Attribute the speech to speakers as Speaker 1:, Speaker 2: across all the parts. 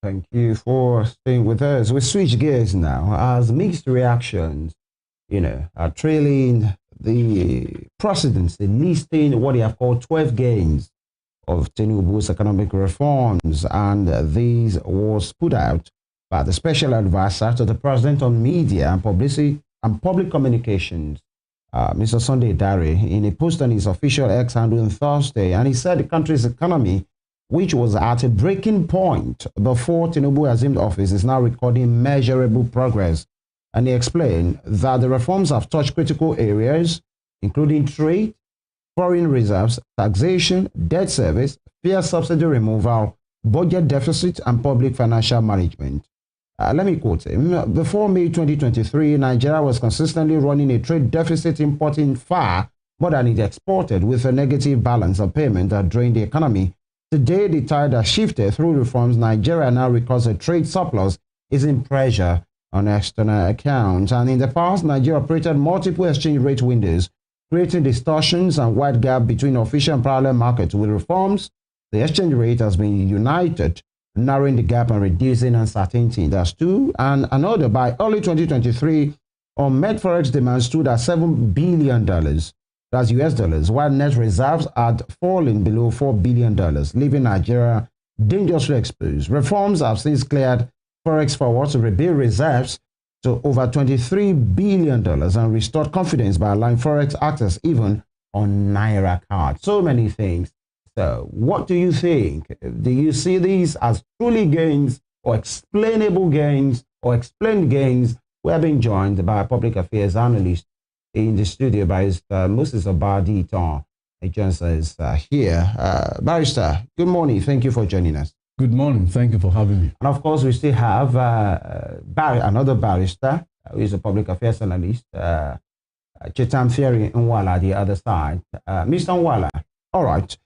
Speaker 1: Thank you for staying with us. We switch gears now as mixed reactions, are trailing the presidency listing what they have called 12 gains of Tinubu's economic reforms. And these was put out by the special advisor to the president on media and publicity and public communications, Mr. Sunday Dare, in a post on his official X handle on Thursday. And he said the country's economy, which was at a breaking point before Tinubu assumed office, is now recording measurable progress. And he explained that the reforms have touched critical areas, including trade, foreign reserves, taxation, debt service, fuel subsidy removal, budget deficit, and public financial management. Let me quote him. Before May 2023, Nigeria was consistently running a trade deficit, importing far more than it exported, with a negative balance of payment that drained the economy. Today, the tide has shifted. Through reforms, Nigeria now records a trade surplus, easing pressure on external accounts. And in the past, Nigeria operated multiple exchange rate windows, creating distortions and wide gap between official and parallel markets. With reforms, the exchange rate has been united, narrowing the gap and reducing uncertainty. That's two. And another, by early 2023, unmet forex demand stood at $7 billion. That's US dollars, while net reserves had fallen below $4 billion, leaving Nigeria dangerously exposed. Reforms have since cleared forex forwards to rebuild reserves to over $23 billion and restored confidence by allowing forex access even on naira cards. So many things. So what do you think? Do you see these as truly gains or explainable gains or explained gains? We are being joined by a public affairs analyst in the studio, Barrister Moses Obaditan. Is here. Barrister, good morning. Thank you for joining us.
Speaker 2: Good morning. Thank you for having me.
Speaker 1: And of course, we still have another barrister who is a public affairs analyst, Chetan Fieri Nwala, the other side. Mr. Nwala, all right.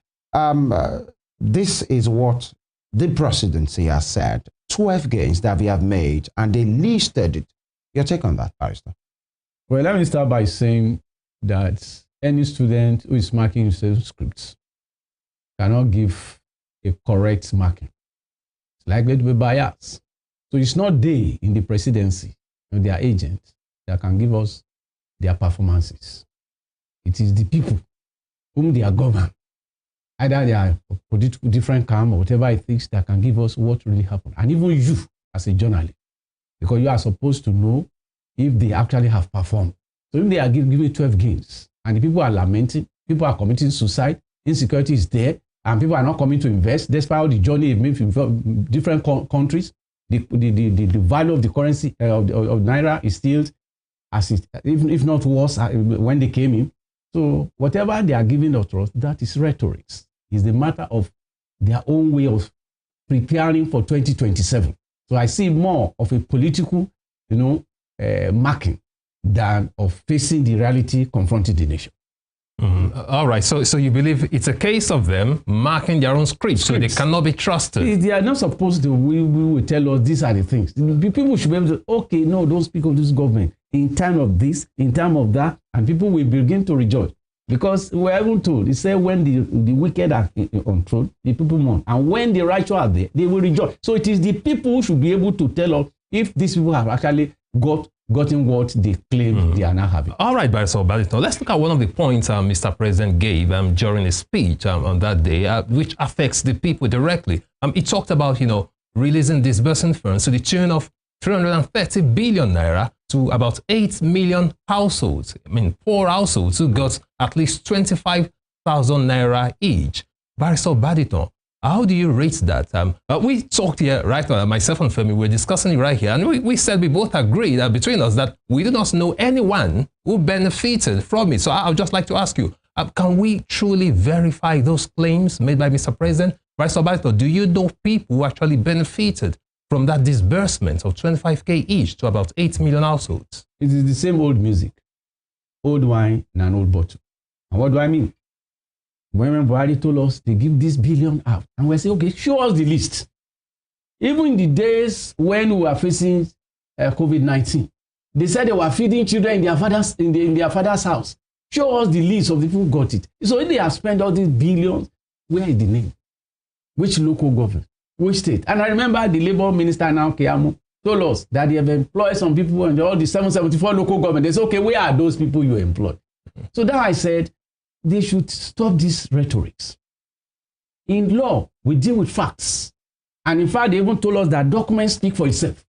Speaker 1: This is what the presidency has said. 12 gains that we have made, and they listed it. Your take on that, Barrister?
Speaker 2: Well, let me start by saying that any student who is marking himself scripts cannot give a correct marking. It's likely to be biased. So it's not they in the presidency and their agents that can give us their performances. It is the people whom they are governed. Either they are political different camp or whatever it is that can give us what really happened. And even you as a journalist, because you are supposed to know if they actually have performed. So if they are giving 12 gains and the people are lamenting, people are committing suicide, insecurity is there, and people are not coming to invest, despite all the journey made from different countries, the value of the currency of naira is still as it, even if not worse when they came in. So whatever they are giving us, that is rhetoric. It's the matter of their own way of preparing for 2027. So I see more of a political, marking than of facing the reality confronting the nation.
Speaker 3: All right. So you believe it's a case of them marking their own scripts, so they cannot be trusted.
Speaker 2: They are not supposed to. We will tell us these are the things. People should be able to. Okay, no, don't speak of this government in time of this, in time of that, and people will begin to rejoice because we are even told. They say when the wicked are on throne, the people mourn, and when the righteous are there, they will rejoice. So it is the people who should be able to tell us if these people have actually gotten what they claim they are now having.
Speaker 3: All right, Barrister Obaditan. Let's look at one of the points Mr. President gave during his speech on that day, which affects the people directly. He talked about, releasing disbursement funds to the tune of 330 billion naira to about 8 million households. Poor households who got at least 25,000 naira each. Barrister Obaditan, how do you rate that? We talked here, right now, myself and Femi, we're discussing it right here, and we said we both agree that between us that we do not know anyone who benefited from it. So I would just like to ask you, can we truly verify those claims made by Mr. President? Barrister Obaditan, do you know people who actually benefited from that disbursement of 25K each to about 8 million households?
Speaker 2: It is the same old music, old wine and an old bottle. And what do I mean? When Buhari told us they give this billion out, and we say, okay, show us the list. Even in the days when we were facing COVID-19, they said they were feeding children in their father's house. Show us the list of the people who got it. So if they have spent all these billions, where is the name? Which local government? Which state? And I remember the labor minister now, Kiamu, told us that they have employed some people and all the 774 local government. They said, okay, where are those people you employed? So then I said, they should stop these rhetorics. In law, we deal with facts. And in fact, they even told us that documents speak for itself.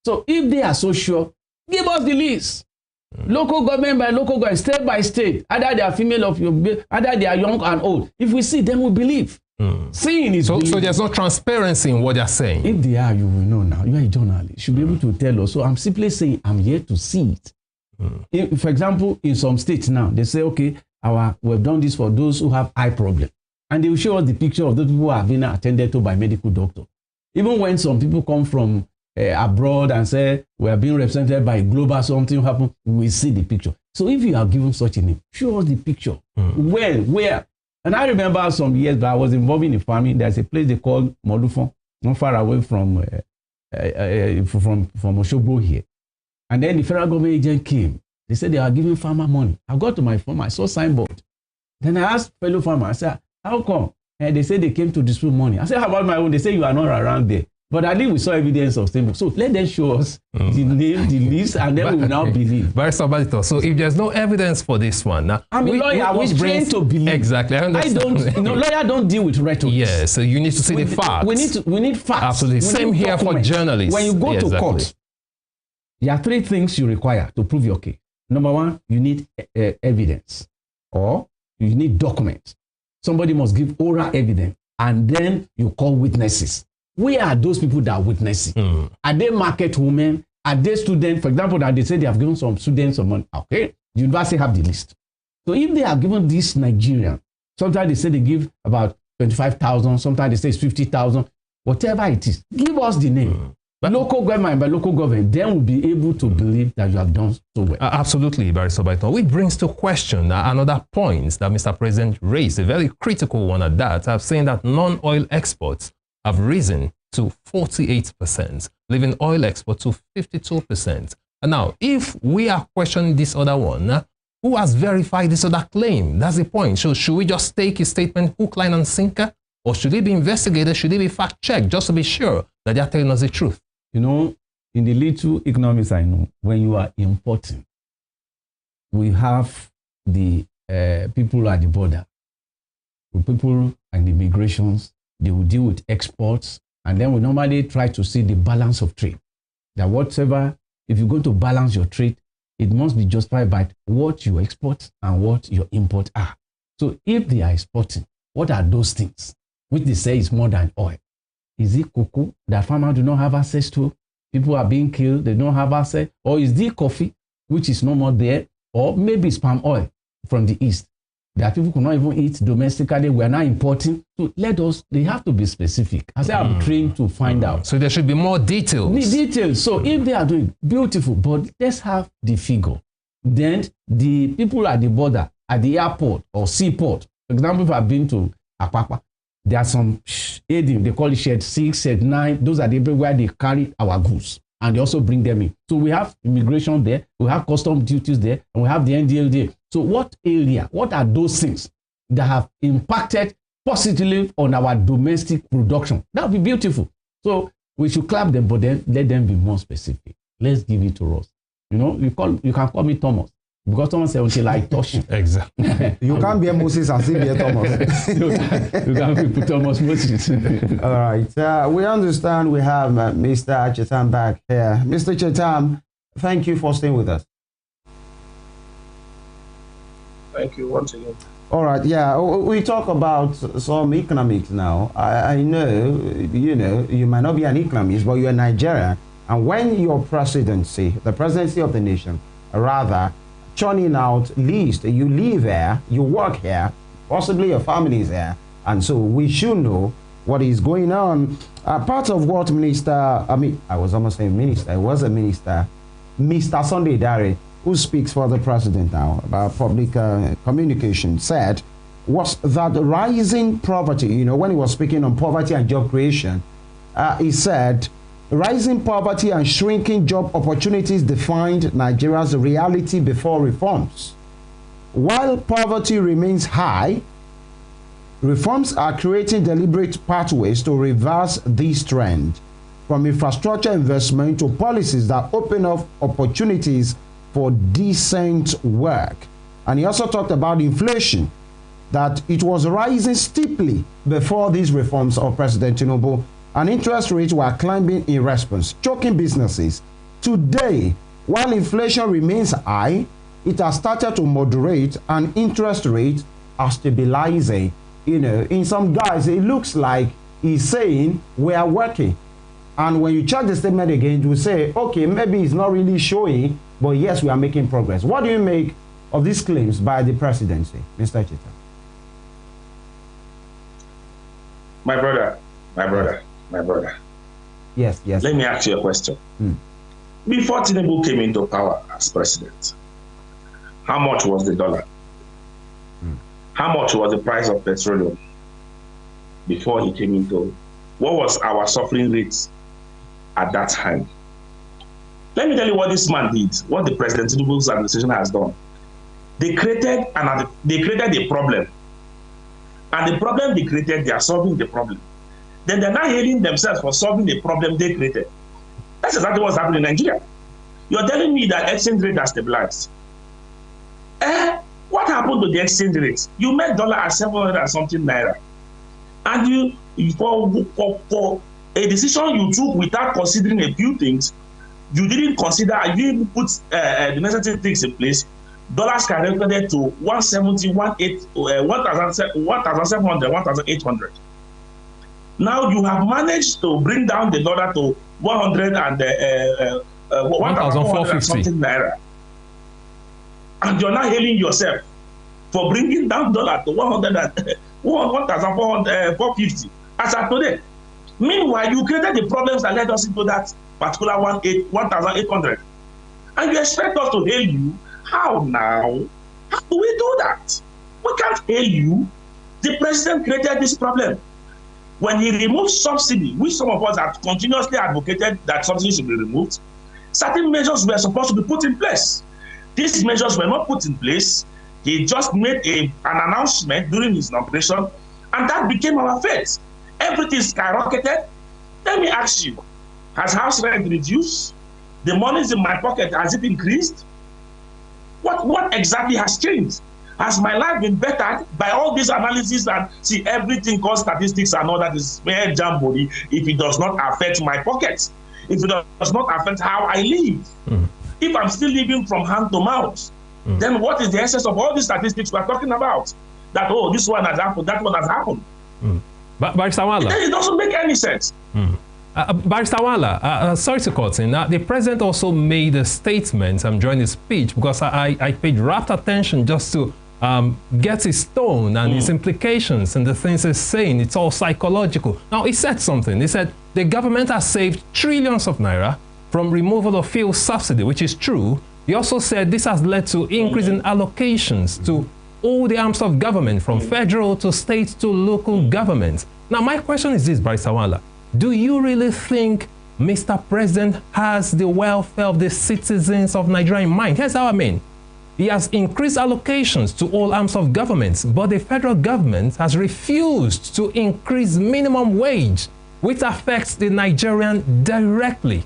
Speaker 2: So if they are so sure, give us the list. Local government by local government, state by state, either they are female or either they are young and old. If we see them, we believe. Seeing is
Speaker 3: so there's no transparency in what they're saying.
Speaker 2: If they are, you will know now. You are a journalist. You should be able to tell us. So I'm simply saying I'm here to see it. If, for example, in some states now, they say, okay, we've done this for those who have eye problem. And they will show us the picture of those people who have been attended to by medical doctor. Even when some people come from abroad and say, we are being represented by global something happen, we see the picture. So if you are given such a name, show us the picture. When, where? And I remember some years back, I was involved in a farming. There's a place they call Modufon, not far away from Osogbo here. And then the federal government agent came. They said they are giving farmer money. I got to my farm, I saw signboard. Then I asked fellow farmer, I said, how come? And they said they came to distribute money. I said, how about my own? They say you are not around there. But at least we saw evidence of same. So let them show us the name, the list, and then we will now believe.
Speaker 3: Barrister Obaditan, so if there's no evidence for this one, now
Speaker 2: I'm a lawyer. I was trained to believe.
Speaker 3: Exactly, I understand.
Speaker 2: Lawyer don't deal with rhetoric.
Speaker 3: Yeah, so you need to see the facts.
Speaker 2: We need facts.
Speaker 3: Absolutely. Same here for journalists.
Speaker 2: When you go to court, there are three things you require to prove your case. Number one, you need evidence, or you need documents. Somebody must give oral evidence, and then you call witnesses. Where are those people that are witnessing? Are they market women? Are they students? For example, that they say they have given some students some money. Okay, the university have the list. So if they have given this Nigerian, sometimes they say they give about 25,000, sometimes they say it's 50,000, whatever it is, give us the name. But local government by local government, then we'll be able to believe that you have done so well.
Speaker 3: Absolutely, Barrister Obaditan. Which brings to question another point that Mr. President raised, a very critical one at that, of saying that non-oil exports have risen to 48%, leaving oil export to 52%. And now, if we are questioning this other one, who has verified this other claim? That's the point. So should we just take his statement hook, line, and sinker? Or should it be investigated? Should it be fact-checked just to be sure that they are telling us the truth?
Speaker 2: You know, in the little economics I know, when you are importing, we have the people at the border, the people and the migrations, they will deal with exports, and then we normally try to see the balance of trade. That whatever, if you're going to balance your trade, it must be justified by what you export and what your import are. So if they are exporting, what are those things which they say is more than oil? Is it cocoa that farmers do not have access to? People are being killed, they don't have access. Or is it coffee, which is no more there? Or maybe it's palm oil from the east that people cannot even eat domestically. We are now importing. So they have to be specific. I say I'm trained to find out.
Speaker 3: So there should be more details.
Speaker 2: The details. So if they are doing beautiful, but let's have the figure. Then the people at the border, at the airport or seaport, for example, if I've been to Apapa, there are some aiding, they call it shed 6, shed 9. Those are the people where they carry our goods and they also bring them in. So we have immigration there, we have custom duties there, and we have the NDL there. So what are those things that have impacted positively on our domestic production? That would be beautiful. So we should clap them, but then let them be more specific. Let's give it to us. You know, you can call me Thomas. Because Thomas said, until I touch you.
Speaker 3: Exactly.
Speaker 1: You can't be a Moses and still be a Thomas.
Speaker 2: You can't be Thomas Moses.
Speaker 1: All right. We understand we have Mr. Chetam back here. Mr. Chetam, thank you for staying with us.
Speaker 4: Thank you once again.
Speaker 1: All right. Yeah, we talk about some economics now. I know, you might not be an economist, but you're a Nigerian. And when your presidency, the presidency of the nation, rather, churning out list, you live here, you work here, possibly your family is here, and so we should know what is going on. Part of what I was almost saying minister, I was a minister, Mr. Sunday Dare, who speaks for the president now about public communication, said was that rising poverty, when he was speaking on poverty and job creation, he said, rising poverty and shrinking job opportunities defined Nigeria's reality before reforms. While poverty remains high, Reforms are creating deliberate pathways to reverse this trend, from infrastructure investment to policies that open up opportunities for decent work. And he also talked about inflation, that it was rising steeply before these reforms of President Tinubu, and interest rates were climbing in response, choking businesses. Today, while inflation remains high, it has started to moderate and interest rates are stabilizing. You know, in some guys, it looks like he's saying we are working. And when you check the statement again, you say, okay, maybe it's not really showing, but yes, we are making progress. What do you make of these claims by the presidency, Mr. Chita?
Speaker 4: My brother.
Speaker 1: Yes.
Speaker 4: Let me ask you a question. Before Tinubu came into power as president, how much was the dollar? How much was the price of petroleum before he came into? What was our suffering rates at that time? Let me tell you what this man did, what the President Tinubu's administration has done. They created a problem. And the problem they created, they are solving the problem. Then they're not hailing themselves for solving the problem they created. That's exactly what's happening in Nigeria. You're telling me that exchange rate has stabilized. What happened to the exchange rate? You made dollar at 700 and something naira. And for a decision you took without considering a few things, you didn't consider, you didn't put the necessary things in place. Dollars skyrocketed to 170, 1,700, 1,800. Now you have managed to bring down the dollar to 100 and 1,450 something naira. And you're not hailing yourself for bringing down dollar to 1,450 as of today. Meanwhile, you created the problems that led us into that particular 1,800. And you expect us to hail you? How now? How do we do that? We can't hail you. The president created this problem. When he removed subsidy, which some of us have continuously advocated that subsidy should be removed, certain measures were supposed to be put in place. These measures were not put in place. He just made an announcement during his inauguration, and that became our fate. Everything skyrocketed. Let me ask you, has house rent reduced? The monies in my pocket, has it increased? What exactly has changed? Has my life been bettered by all these analyses and see everything called statistics and all that is mere jamboree if it does not affect my pockets, if it does not affect how I live? If I'm still living from hand to mouth, then what is the essence of all these statistics we're talking about? That, oh, this one has happened, that one has happened.
Speaker 3: But Barrister Wala,
Speaker 4: it doesn't make any sense.
Speaker 3: Barrister Wala, sorry to cut in. The president also made a statement during his speech, because I paid rapt attention just to get his tone and his implications and the things he's saying. It's all psychological. Now, he said something. He said the government has saved trillions of naira from removal of fuel subsidy, which is true. He also said this has led to increase in allocations to all the arms of government, from federal to state to local governments. Now, my question is this, Barrister Wala. Do you really think Mr. President has the welfare of the citizens of Nigeria in mind? Here's how I mean. He has increased allocations to all arms of government, but the federal government has refused to increase minimum wage, which affects the Nigerian directly.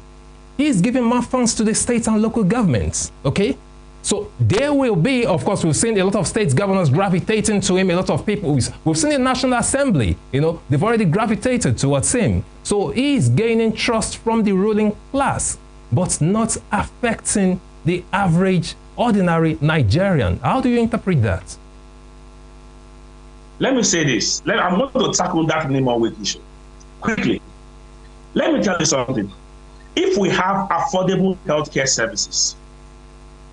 Speaker 3: He's giving more funds to the states and local governments, okay? So there will be, of course, we've seen a lot of state governors gravitating to him, a lot of people. We've seen the National Assembly, they've already gravitated towards him. So he's gaining trust from the ruling class, but not affecting the average, ordinary Nigerian. How do you interpret that?
Speaker 4: Let me say this. I'm going to tackle that minimum wage issue quickly. Let me tell you something. If we have affordable healthcare services,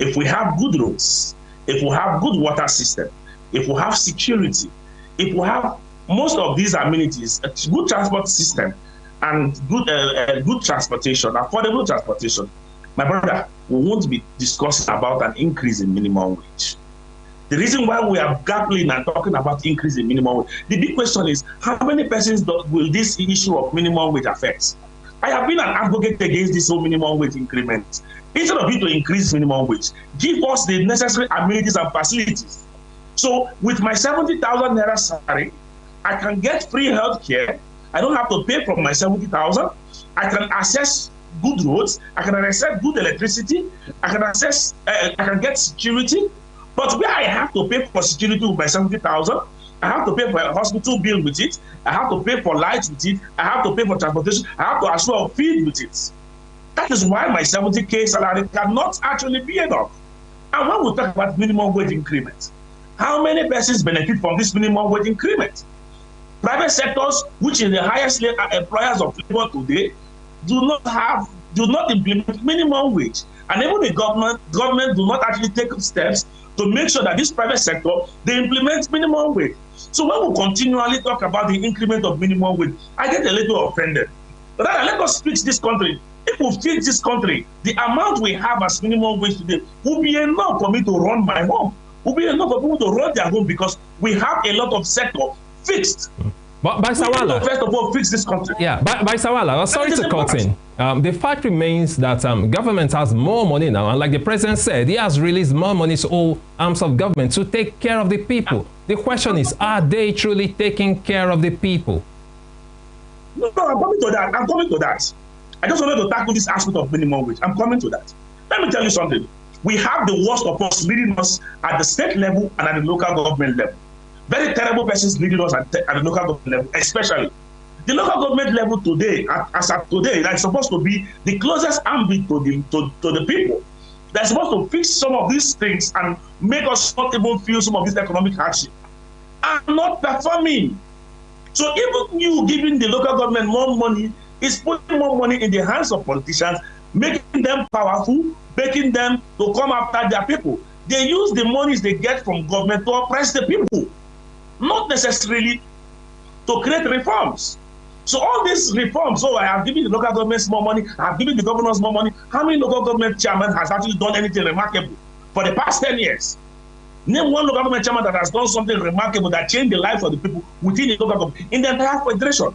Speaker 4: if we have good roads, if we have good water system, if we have security, if we have most of these amenities, a good transport system, and good transportation, affordable transportation, my brother, we won't be discussing about an increase in minimum wage. The reason why we are grappling and talking about increase in minimum wage, the big question is, how many persons will this issue of minimum wage affect? I have been an advocate against this whole minimum wage increment. Instead of it to increase minimum wage, give us the necessary amenities and facilities. So with my 70,000 naira salary, I can get free health care. I don't have to pay for my 70,000. I can access good roads. I can access good electricity. I can get security. But where I have to pay for security with my 70,000, I have to pay for a hospital bill with it. I have to pay for lights with it. I have to pay for transportation. I have to assure feed with it. That is why my 70K salary cannot actually be enough. And when we talk about minimum wage increment, how many persons benefit from this minimum wage increment? Private sectors, which is the highest employers of labor today, do not implement minimum wage. And even the government do not actually take steps to make sure that this private sector, they implement minimum wage. So when we continually talk about the increment of minimum wage, I get a little offended. But let us fix this country. If we fix this country, the amount we have as minimum wage today will be enough for me to run my home. Will be enough for people to run their home because we have a lot of sector fixed.
Speaker 3: But by Sawala,
Speaker 4: first of all, fix this country.
Speaker 3: Yeah, by Sawala, sorry to cut in. The fact remains that government has more money now, and like the president said, he has released more money to all arms of government to take care of the people. The question is, are they truly taking care of the people?
Speaker 4: No, I'm coming to that. I'm coming to that. I just wanted to tackle this aspect of minimum wage. I'm coming to that. Let me tell you something. We have the worst of us leading us at the state level and at the local government level. Very terrible persons leading us at the local government level, especially. The local government level today, as of today, that's supposed to be the closest ambit to the people. They're supposed to fix some of these things and make us not even feel some of this economic hardship. Are not performing. So even you giving the local government more money is putting more money in the hands of politicians, making them powerful, making them to come after their people. They use the monies they get from government to oppress the people, not necessarily to create reforms. So all these reforms, I have given the local governments more money, I have given the governors more money. How many local government chairman has actually done anything remarkable for the past 10 years? Name one local government chairman that has done something remarkable that changed the lives of the people within the local government, in the entire federation.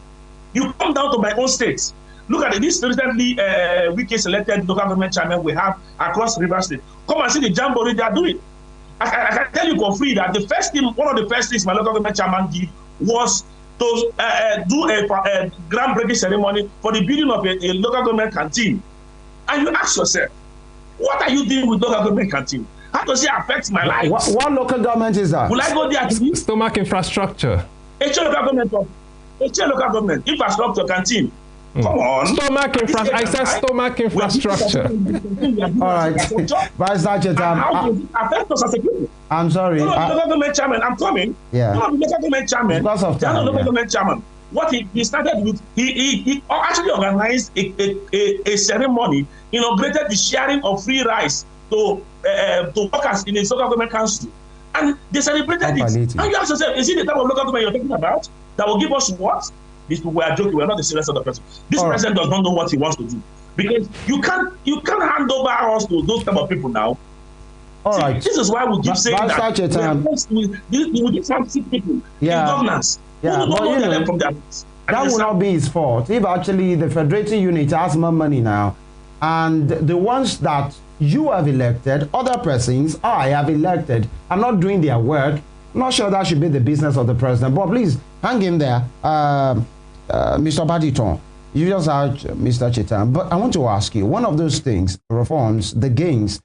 Speaker 4: You come down to my own states. Look at this recently Wike selected local government chairman we have across River State. Come and see the jamboree they are doing. I can tell you for free that one of the first things my local government chairman did was to do a groundbreaking ceremony for the building of a local government canteen. And you ask yourself, what are you doing with local government canteen? How does it affect my life?
Speaker 1: What local government is that?
Speaker 4: Will I go there to eat?
Speaker 3: Stomach infrastructure.
Speaker 4: Local government infrastructure canteen. Come on.
Speaker 3: I said stomach infrastructure.
Speaker 1: All right.
Speaker 4: How does it affect us as a people?
Speaker 1: I'm sorry.
Speaker 4: Local government chairman, I'm coming.
Speaker 1: Yeah.
Speaker 4: Local government chairman.
Speaker 1: Because of time,
Speaker 4: local government chairman. What he started with, he actually organized a ceremony, inaugurated the sharing of free rice to workers in the local government council. And they celebrated it. And you ask yourself, is it the type of local government you're talking about that will give us what? These people were joking. We're not the serious sort of person. This president does not know what he wants to do, because you can't hand over us to those type of people now.
Speaker 1: All right.
Speaker 4: This is why we keep saying that we give some sick people in governance.
Speaker 1: Yeah, but that will not be his fault. If actually the federating unit has more money now, and the ones that you have elected, other persons I have elected, are not doing their work, I'm not sure that should be the business of the president. But please hang in there. Mr. Obaditan, you just heard Mr. Chetan, but I want to ask you, one of those things, reforms, the gains,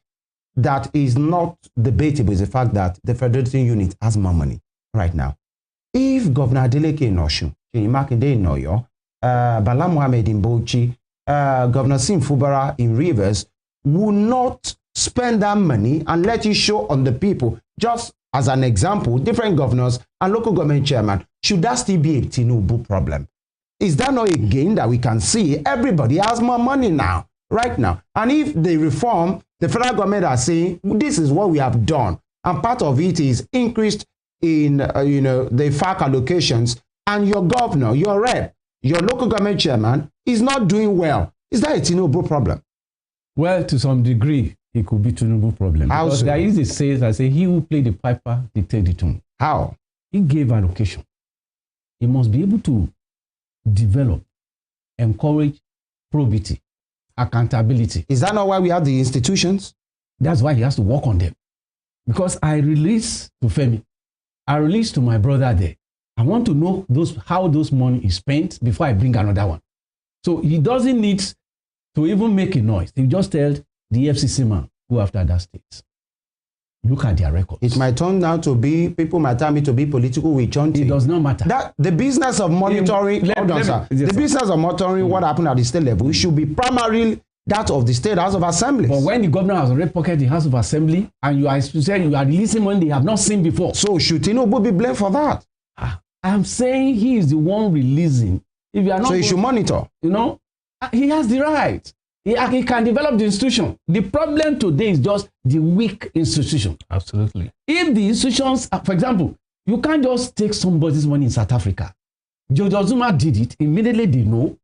Speaker 1: that is not debatable is the fact that the federating unit has more money right now. If Governor Adeleke in Osun, Makinde in Oyo, Bala Mohammed in Bauchi, Governor Sim Fubara in Rivers will not spend that money and let it show on the people, just as an example, different governors and local government chairman, should that still be a Tinubu problem? Is that not a gain that we can see? Everybody has more money now, right now. And if they reform, the federal government are saying, this is what we have done. And part of it is increased in, the FAC allocations. And your governor, your rep, your local government chairman is not doing well. Is that a Tinubu problem?
Speaker 2: Well, to some degree, it could be Tinubu problem.
Speaker 1: How
Speaker 2: because
Speaker 1: so?
Speaker 2: there is a saying, I say, he who played the piper dictated the tune.
Speaker 1: How?
Speaker 2: He gave allocation. He must be able to develop, encourage probity, accountability.
Speaker 1: Is that not why we have the institutions?
Speaker 2: That's why he has to work on them. Because I release to Femi, I release to my brother there, I want to know how those money is spent before I bring another one. So he doesn't need to even make a noise. He just tell the FCC man, go after that state. Look at their records.
Speaker 1: It might turn out to be, people might tell me to be political with Chonti.
Speaker 2: It does not matter.
Speaker 1: That the business of monitoring, the business of monitoring what happened at the state level, it should be primarily that of the State House of Assembly.
Speaker 2: But when the governor has already pocketed the House of Assembly and you are saying you are releasing money they have not seen before.
Speaker 1: So should Tinubu be blamed for that?
Speaker 2: I'm saying he is the one releasing. If you are not,
Speaker 1: so he should monitor.
Speaker 2: You know, he has the right. He can develop the institution. The problem today is just the weak institution.
Speaker 3: Absolutely.
Speaker 2: If the institutions, for example, you can't just take somebody's money in South Africa. George Zuma did it. Immediately they know.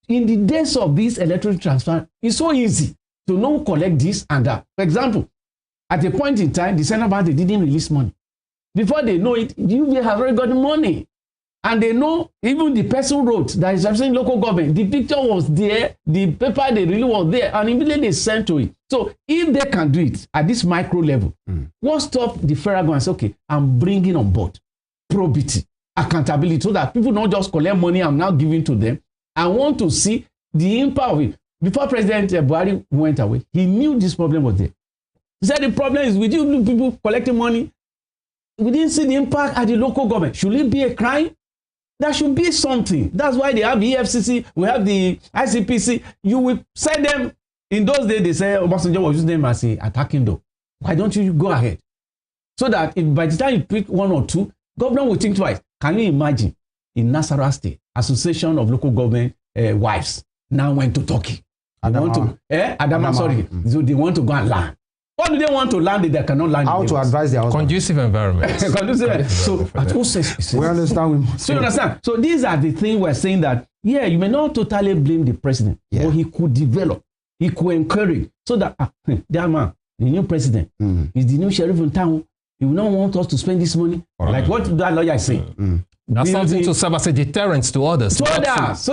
Speaker 2: In the days of this electronic transfer, it's so easy to know collect this and that. For example, at a point in time, the central bank, they didn't release money. Before they know it, you have already got the money. And they know even the person wrote that is representing local government. The picture was there, the paper they really was there, and immediately they sent to it. So if they can do it at this micro level, what stop the federal government and say, okay, I'm bringing on board probity, accountability, so that people don't just collect money I'm now giving to them. I want to see the impact of it. Before President Buhari went away, he knew this problem was there. He said the problem is with you people collecting money. We didn't see the impact at the local government. Should it be a crime? There should be something. That's why they have the EFCC, we have the ICPC. You will send them. In those days, they say Obasanjo was using them as an attacking dog. Why don't you go ahead? So that if by the time you pick one or two, government will think twice. Can you imagine in Nasarawa State, Association of Local Government Wives now went to Turkey. Adama, sorry. So they want to go and land. What do they want to land if they cannot land?
Speaker 1: How to advise their husband?
Speaker 3: Conducive environment.
Speaker 2: Conducive. So at all says,
Speaker 1: we understand.
Speaker 2: So you understand? So these are the things we're saying that, yeah, you may not totally blame the president, but he could develop, he could encourage, so that that man, the new president, is the new sheriff in town. He will not want us to spend this money. Like what that lawyer is saying.
Speaker 3: That's something to serve as a deterrent to others.
Speaker 2: So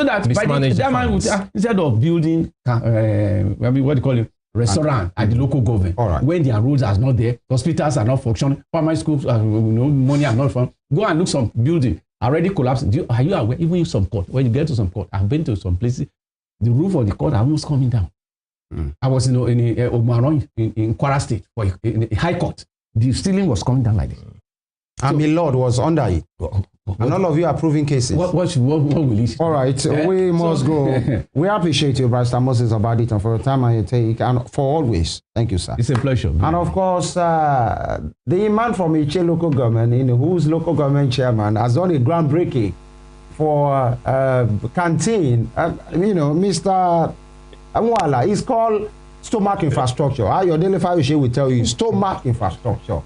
Speaker 2: that by that man would, instead of building, what do you call it? Restaurant at the local government. When their roads are not there, hospitals are not functioning, primary schools, money are not functioning. Go and look some building already collapsing. Are you aware? Even if some court, when you get to some court, I've been to some places, the roof of the court are almost coming down. I was in Omaron in Kwara State, in a high court. The ceiling was coming down like this.
Speaker 1: And my Lord was under it. And all of you are proving cases.
Speaker 2: What will it?
Speaker 1: All right, we must go. We appreciate you, Barrister Moses Obaditan, for your time and your take, and for always. Thank you, sir.
Speaker 2: It's a pleasure.
Speaker 1: And of course, the man from Iche local government, whose local government chairman has done a groundbreaking for canteen. Mr. Amwala, it's called stomach infrastructure. Your daily file will tell you stomach infrastructure.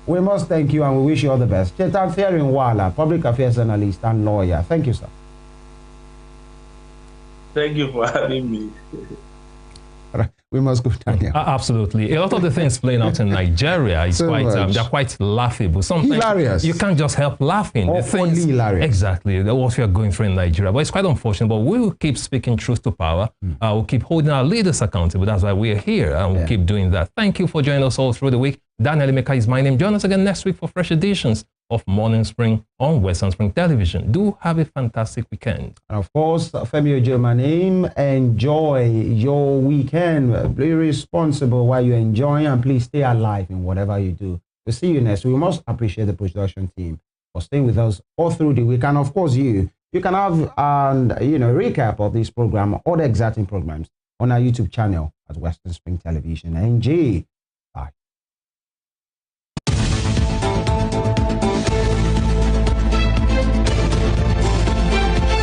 Speaker 1: We must thank you and we wish you all the best. Chetan Fearing Wala, public affairs analyst and lawyer. Thank you, sir.
Speaker 4: Thank you for having me.
Speaker 1: We must go down here.
Speaker 3: Absolutely. A lot of the things playing out in Nigeria is they're quite laughable. Sometimes hilarious. You can't just help laughing.
Speaker 1: Awfully hilarious.
Speaker 3: Exactly. That's what we are going through in Nigeria. But it's quite unfortunate. But we will keep speaking truth to power. We'll keep holding our leaders accountable. That's why we're here. And we'll keep doing that. Thank you for joining us all through the week. Daniel Emeka is my name. Join us again next week for fresh editions of Morning Spring on Western Spring Television. Do have a fantastic weekend.
Speaker 1: And of course, Femi Ojo, my name. Enjoy your weekend. Be responsible while you're enjoying, and please stay alive in whatever you do. We'll see you next. We must appreciate the production team for staying with us all through the week. And of course, you can have recap of this program or the exciting programs on our YouTube channel at Western Spring Television NG.